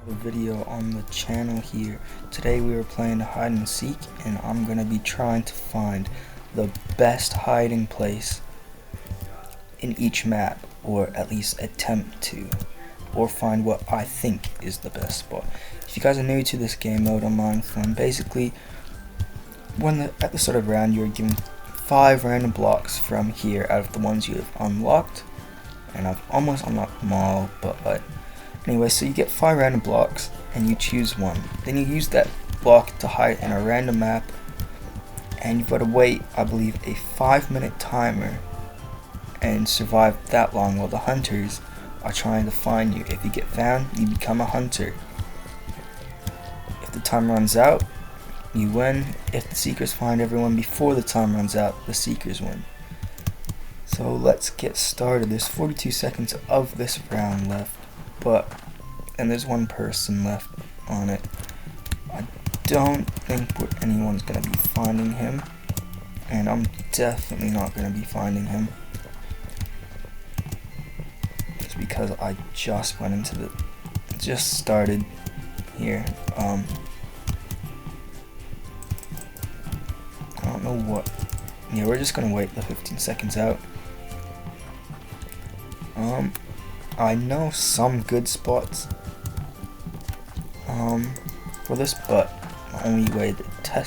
A video on the channel here. Today we are playing hide and seek, and I'm gonna be trying to find the best hiding place in each map, or at least attempt to, or find what I think is the best spot. If you guys are new to this game mode on Mine Fun, basically at the start of the round you're given 5 random blocks from here out of the ones you have unlocked, and I've almost unlocked them all, but anyway, so you get 5 random blocks and you choose one. Then you use that block to hide in a random map, and you've got to wait, I believe, a 5-minute timer and survive that long while the hunters are trying to find you. If you get found, you become a hunter. If the time runs out, you win. If the seekers find everyone before the time runs out, the seekers win. So let's get started. There's 42 seconds of this round left. And there's one person left on it. I don't think anyone's gonna be finding him, and I'm definitely not gonna be finding him. It's because I just went into just started here. I don't know what. Yeah, we're just gonna wait the 15 seconds out. I know some good spots for this, but the only way to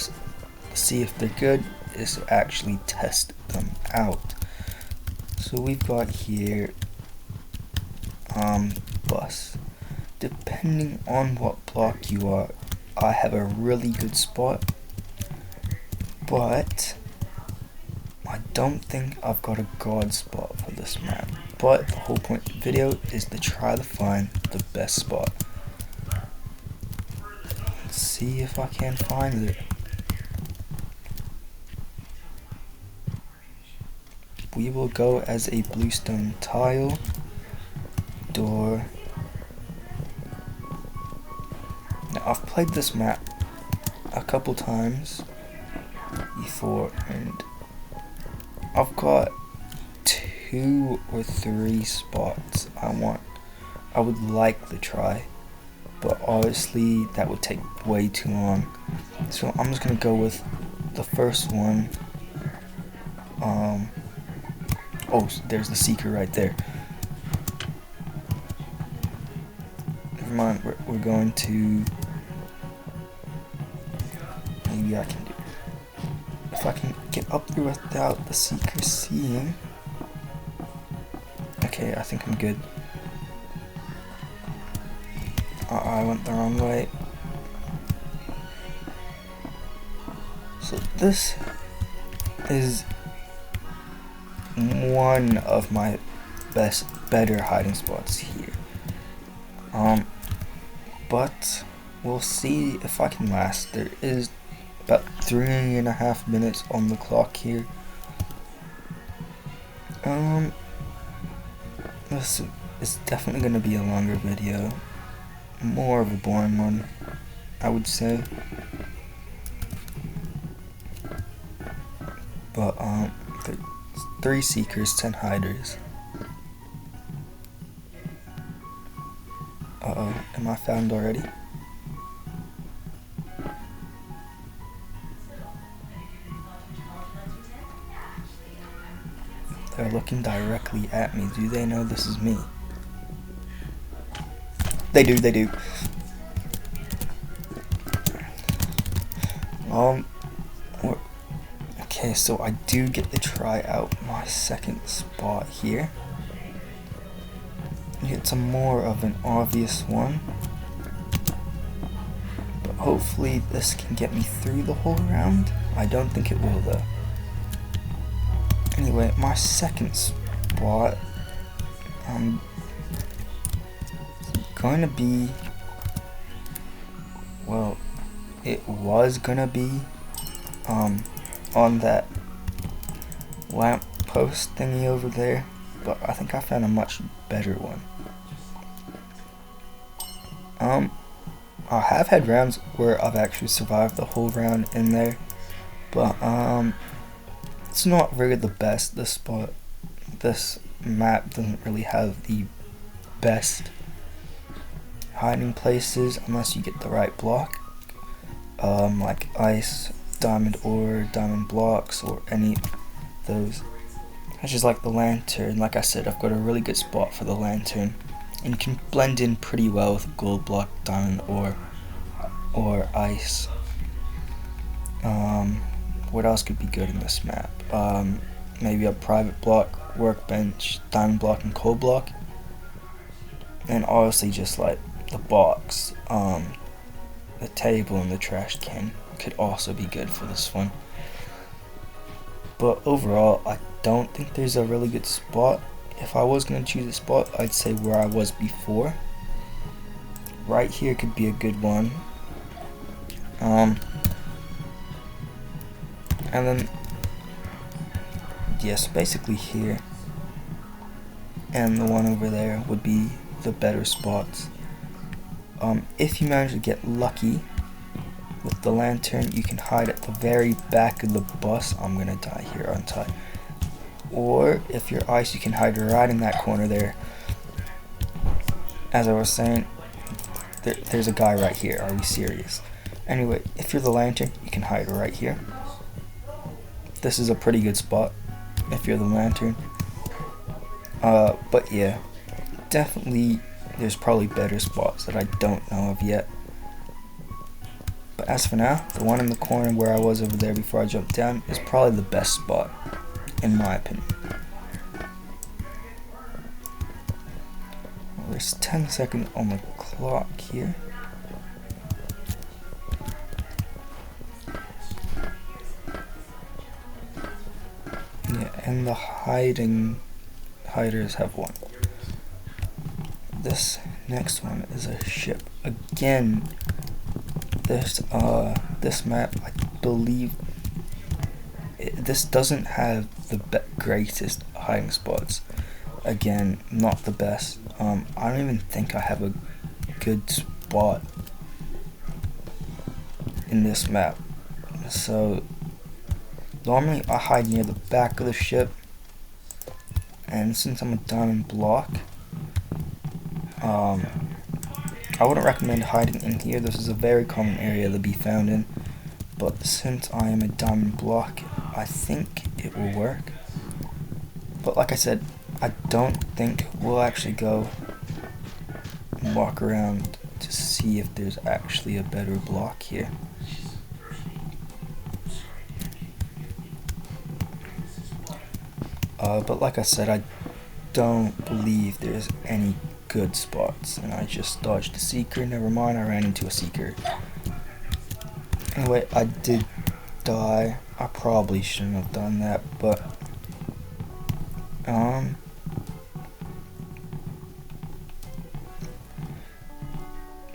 see if they're good is to actually test them out. So we've got here bus. Depending on what block you are, I have a really good spot, but I don't think I've got a god spot for this map. But the whole point of the video is to try to find the best spot. Let's see if I can find it. We will go as a bluestone tile, door. Now I've played this map a couple times before, and I've got 2 or 3 spots I would like to try, but obviously that would take way too long. So I'm just gonna go with the first one. Oh, there's the seeker right there. Never mind, we're going to, maybe I can do, if I can get up there without the seeker seeing. Okay, I think I'm good. I went the wrong way. So this is one of my better hiding spots here. But we'll see if I can last. There is about 3.5 minutes on the clock here. This is definitely going to be a longer video, more of a boring one, I would say. But 3 seekers, 10 hiders. Uh-oh, am I found already? They're looking directly at me. Do they know this is me? They do. Okay, so I do get to try out my second spot here. It's a more of an obvious one, but hopefully this can get me through the whole round. I don't think it will though. Anyway, my second spot, going to be, well, it was gonna be on that lamp post thingy over there, but I think I found a much better one. I have had rounds where I've actually survived the whole round in there, but it's not really the best. This map doesn't really have the best hiding places unless you get the right block, like ice, diamond ore, diamond blocks, or any of those. I just like the lantern. Like I said, I've got a really good spot for the lantern, and you can blend in pretty well with gold block, diamond ore, or ice. What else could be good in this map? Maybe a private block, workbench, diamond block, and coal block. And obviously just like the box, the table, and the trash can could also be good for this one. But overall, I don't think there's a really good spot. If I was going to choose a spot, I'd say where I was before. Right here could be a good one. And then, yes, basically here and the one over there would be the better spots. If you manage to get lucky with the lantern, you can hide at the very back of the bus. I'm gonna die here, aren't I? Or if you're ice, you can hide right in that corner there. As I was saying, there's a guy right here. Are we serious? Anyway, if you're the lantern, you can hide right here. This is a pretty good spot if you're the lantern. But yeah, definitely there's probably better spots that I don't know of yet. But as for now, the one in the corner where I was over there before I jumped down is probably the best spot, in my opinion. Well, there's 10 seconds on the clock here. Yeah, and the hiders have won. This next one is a ship. Again, this map, I believe, this doesn't have the greatest hiding spots. Again, not the best. I don't even think I have a good spot in this map. So normally I hide near the back of the ship, and since I'm a diamond block, I wouldn't recommend hiding in here. This is a very common area to be found in, but since I am a diamond block, I think it will work. But like I said, I don't think we'll actually go and walk around to see if there's actually a better block here. But like I said, I don't believe there's any good spots, and I just dodged a seeker. Never mind, I ran into a seeker. Anyway, I did die. I probably shouldn't have done that, but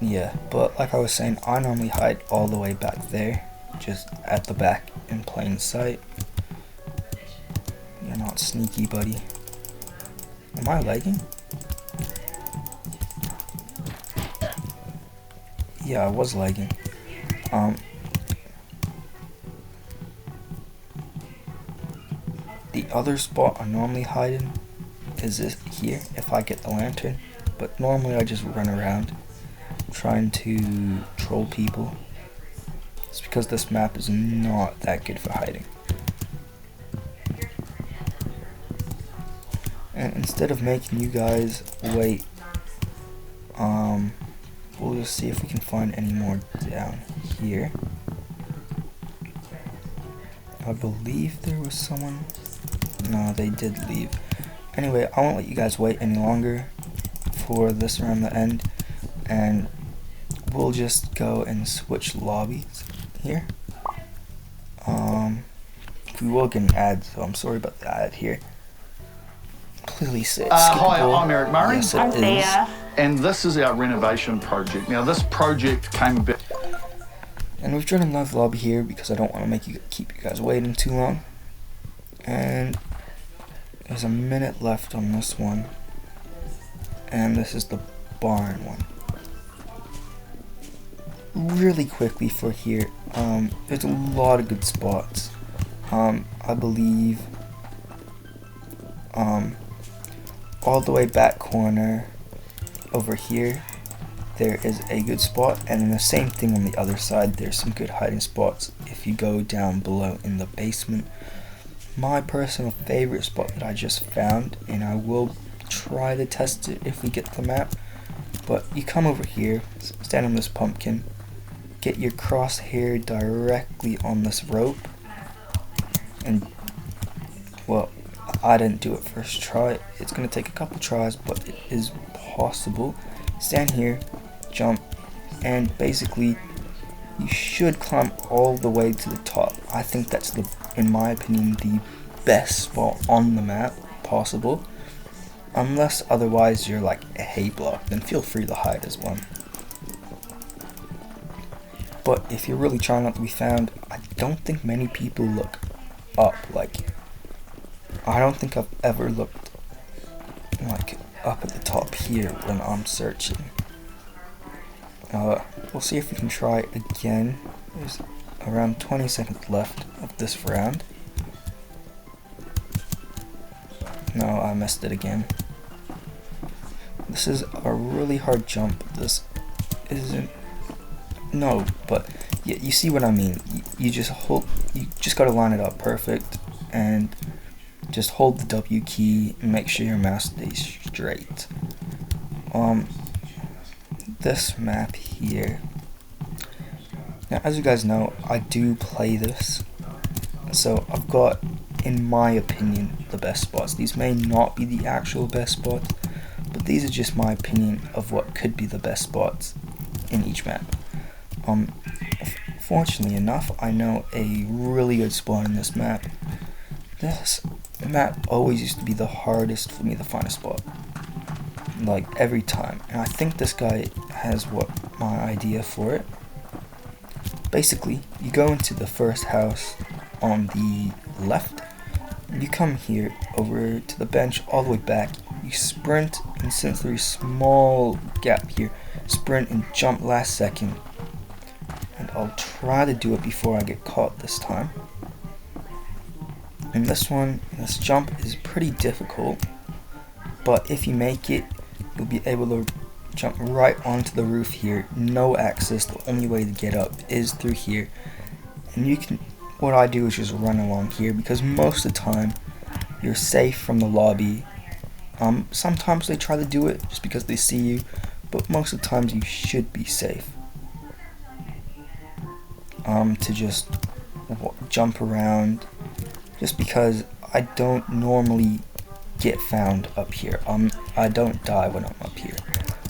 yeah, but like I was saying, I normally hide all the way back there, just at the back in plain sight. You're not sneaky, buddy. Am I lagging? Yeah, I was lagging. The other spot I normally hide in is this here, if I get the lantern. But normally I just run around trying to troll people. It's because this map is not that good for hiding. And instead of making you guys wait, we'll just see if we can find any more down here. I believe there was someone. No, they did leave. Anyway, I won't let you guys wait any longer for this around the end, and we'll just go and switch lobbies here. We will get an ad, so I'm sorry about the ad here. Clearly said Hi, I'm Eric Murray. Yes, I'm Thea. And this is our renovation project. Now, this project came about. And we've joined another lobby here because I don't want to keep you guys waiting too long. And there's a minute left on this one. And this is the barn one. Really quickly for here, there's a lot of good spots. I believe all the way back corner over here, there is a good spot, and then the same thing on the other side. There's some good hiding spots if you go down below in the basement. My personal favorite spot that I just found, and I will try to test it if we get the map, but you come over here, stand on this pumpkin, get your crosshair directly on this rope, and well, I didn't do it first try. It's gonna take a couple tries, but it is possible. Stand here, jump, and basically you should climb all the way to the top. I think that's in my opinion, the best spot on the map possible. Unless otherwise you're like a hay block, then feel free to hide as one. But if you're really trying not to be found, I don't think many people look up. Like, I don't think I've ever looked like up at the top here when I'm searching. We'll see if we can try again. There's around 20 seconds left of this round. No, I missed it again. This is a really hard jump. This isn't. No, but yeah, you see what I mean. You just gotta line it up perfect, and just hold the W key and make sure your mouse stays straight. This map here. Now, as you guys know, I do play this, so I've got, in my opinion, the best spots. These may not be the actual best spots, but these are just my opinion of what could be the best spots in each map. Fortunately enough, I know a really good spot in this map. This map always used to be the hardest for me to find a spot, like every time, and I think this guy has my idea for it. Basically, you go into the first house on the left, you come here over to the bench all the way back, you sprint, and since there's a small gap here, sprint and jump last second. And I'll try to do it before I get caught this time. And this jump is pretty difficult, but if you make it, you'll be able to jump right onto the roof here. No access, the only way to get up is through here. And what I do is just run along here, because most of the time you're safe from the lobby. Sometimes they try to do it just because they see you, but most of the times you should be safe. To just jump around, just because I don't normally get found up here. I don't die when I'm up here.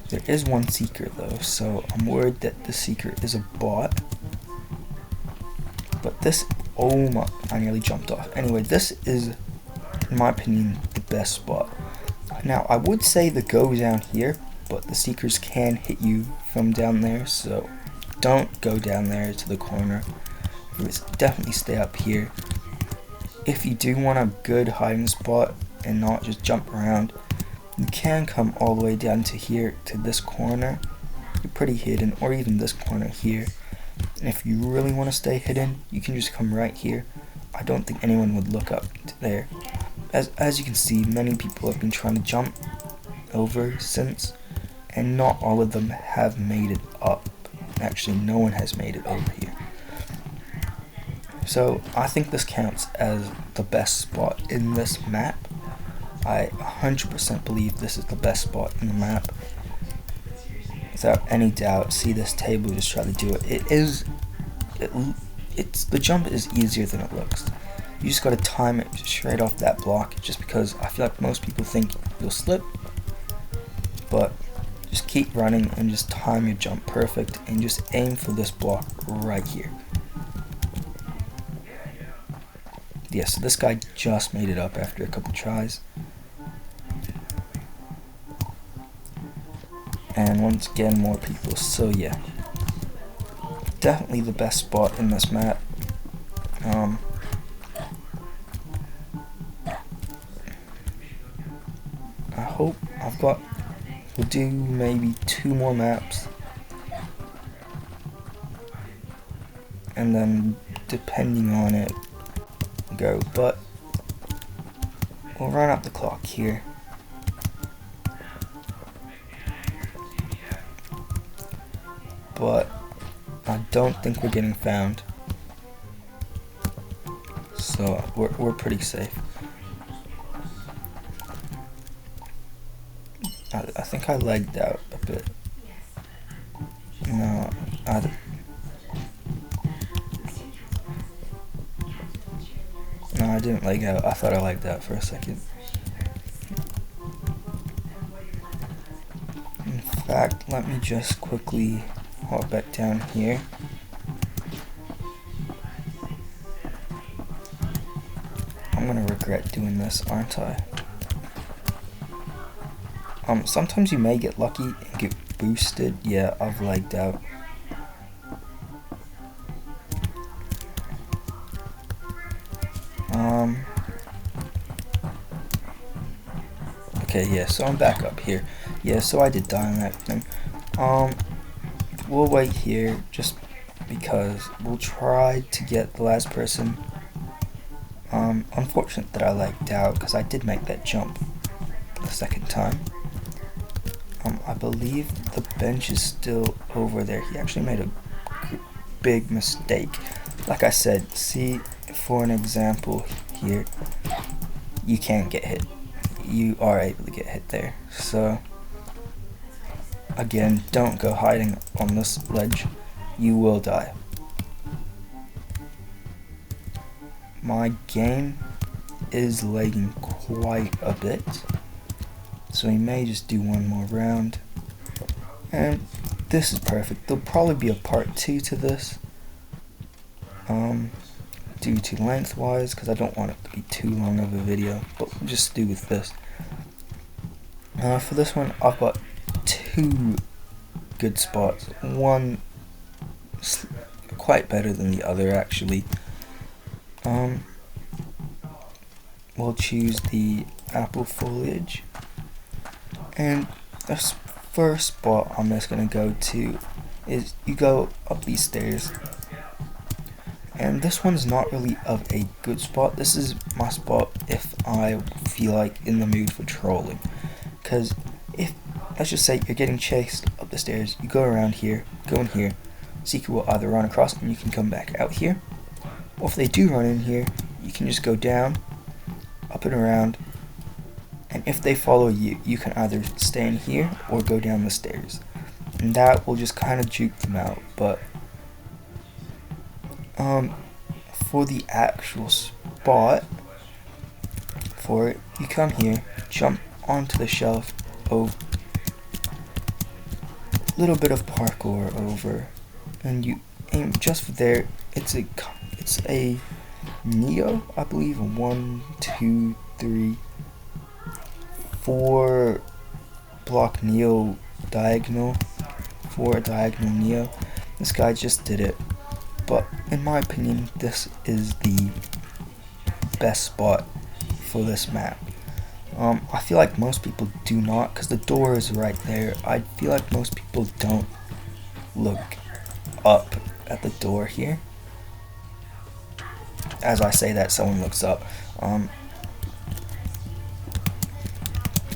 There is one seeker though, so I'm worried that the seeker is a bot. But this, oh my, I nearly jumped off. Anyway, this is, in my opinion, the best spot. Now, I would say the go down here, but the seekers can hit you from down there, so don't go down there to the corner. Definitely stay up here. If you do want a good hiding spot and not just jump around, you can come all the way down to here, to this corner. You're pretty hidden, or even this corner here. And if you really want to stay hidden, you can just come right here. I don't think anyone would look up to there. As you can see, many people have been trying to jump over since, and not all of them have made it up. Actually, no one has made it over here. So I think this counts as the best spot in this map. I 100% believe this is the best spot in the map. Without any doubt, see this table, just try to do it. The jump is easier than it looks. You just gotta time it straight off that block, just because I feel like most people think you'll slip. But just keep running and just time your jump perfect, and just aim for this block right here. Yeah, so this guy just made it up after a couple tries. And once again, more people, so yeah. Definitely the best spot in this map. I hope we'll do maybe 2 more maps. And then, depending on it, go, but we'll run up the clock here. but I don't think we're getting found. So we're pretty safe. I think I lagged out a bit. No, I didn't lag out. I thought I lagged out for a second. In fact, let me just quickly hop back down here. I'm gonna regret doing this, aren't I? Sometimes you may get lucky and get boosted. Yeah, I've lagged out. Okay, yeah, so I'm back up here. Yeah, so I did die on that thing. We'll wait here just because we'll try to get the last person. Unfortunate that I lagged out because I did make that jump the second time. I believe the bench is still over there. He actually made a big mistake. Like I said, see, for an example here, you can't get hit. You are able to get hit there. So, again, don't go hiding on this ledge. You will die. My game is lagging quite a bit, so we may just do one more round. And this is perfect. There'll probably be a part 2 to this, due to lengthwise, because I don't want it to be too long of a video, but we'll just do with this. For this one, I've got 2 good spots. One quite better than the other, actually. We'll choose the apple foliage, and this first spot I'm just gonna go to is you go up these stairs, and this one's not really of a good spot. This is my spot if I feel like in the mood for trolling, because if, let's just say you're getting chased up the stairs, you go around here, go in here, Seeker will either run across and you can come back out here, or if they do run in here, you can just go down, up and around, and if they follow you, you can either stay in here or go down the stairs, and that will just kind of juke them out. But for the actual spot for it, you come here, jump onto the shelf, a little bit of parkour over, and you aim just for there. It's a Neo, I believe, 1, 2, 3, 4 block Neo diagonal, 4 diagonal Neo. This guy just did it, but in my opinion, this is the best spot for this map. I feel like most people do not, because the door is right there. I feel like most people don't look up at the door here. As I say that, someone looks up.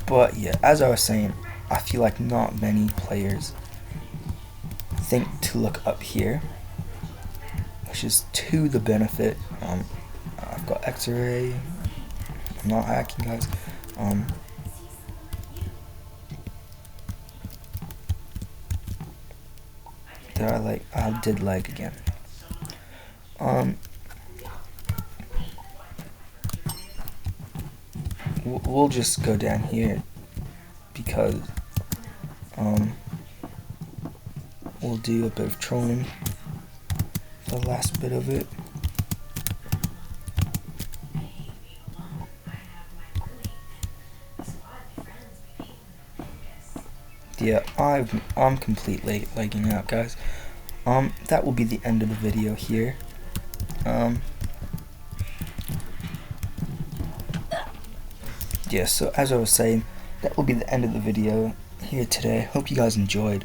But yeah, as I was saying, I feel like not many players think to look up here, which is to the benefit. I've got X-ray. I'm not hacking, guys. I did lag again. We'll just go down here because we'll do a bit of trolling, the last bit of it. Yeah, I'm completely lagging out, guys. That will be the end of the video here. Yeah, so as I was saying, that will be the end of the video here today. Hope you guys enjoyed.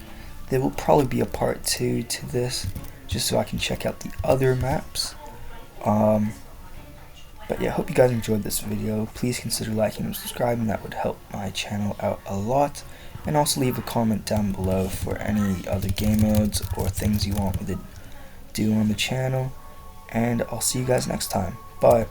There will probably be a part 2 to this, just so I can check out the other maps. But yeah, hope you guys enjoyed this video. Please consider liking and subscribing. That would help my channel out a lot. and also leave a comment down below for any other game modes or things you want me to do on the channel, and I'll see you guys next time. Bye.